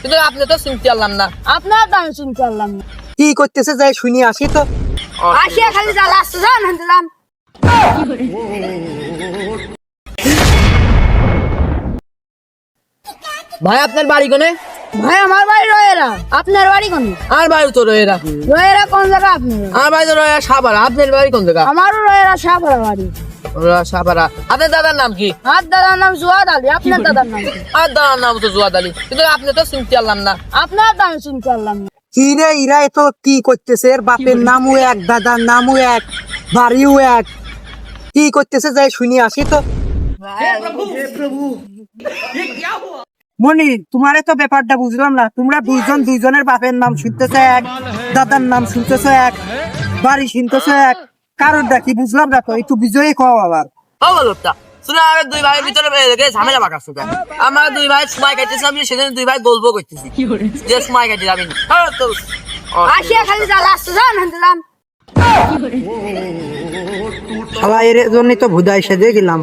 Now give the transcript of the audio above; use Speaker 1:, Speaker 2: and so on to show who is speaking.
Speaker 1: কিন্তু আপনি তো চিনতে পারলাম না।
Speaker 2: আপনার তো আমি শুনতে পারলাম না।
Speaker 3: কি করতেছে যাই শুনি আসি তো।
Speaker 2: আসিয়া খালি জ্বালা আসছে, যান হানতে যান।
Speaker 1: ভাই আপনার বাড়ি কোনে?
Speaker 2: ভাই আমার বাড়ি রয়েরা, আপনার বাড়ি কোন?
Speaker 1: আর বাড়ি তো রয়েরা।
Speaker 2: রয়েরা কোন জায়গা আপনার?
Speaker 1: আর বাড়ি তো রয়েরা সাপাড়া। আপনার বাড়ি কোন জায়গা?
Speaker 2: আমারও রয়েরা সাপাড়া বাড়ি।
Speaker 1: সাপাড়া। আপনার দাদার নাম কি?
Speaker 2: আর দাদার নাম জুয়াদ আলী, আপনার দাদার নাম কি?
Speaker 1: আর দাদার নাম তো জুয়াদ আলী, কিন্তু আপনি তো চিনতে পারলাম না।
Speaker 2: আপনার তো আমি শুনতে পারলাম না।
Speaker 3: কি রে ইরা এত কি করতেছে? এর বাপের নামও এক, দাদার নামও এক, বাড়িও এক। কি করতেছে যাই শুনি আসি তো। মনি, তোমারে তো ব্যাপারটা বুঝলাম না। তোমরা দুইজন দুইজনের বাপের নাম শুনতেছো এক, দাদার নাম শুনতেছো এক, বাড়ি শুনতেছো এক, কারণটা কি বুঝলাম না তো। একটু বিজয়ী খাওয়া আবার।
Speaker 1: ও লোকটা শুনে আমার দুই ভাইয়ের ভিতরে ঝামেলা পাকাচ্ছে। আমরা দুই ভাই সময় কাটতেছিলাম, সেখানে দুই ভাই গল্প করতেছি যে সময় কাটে যাবেন।
Speaker 2: আসিয়া খালি জ্বালা আসছে, যান হানতে যান।
Speaker 3: শালা এর জন্যই তো ভুদাই সেজে গেলাম।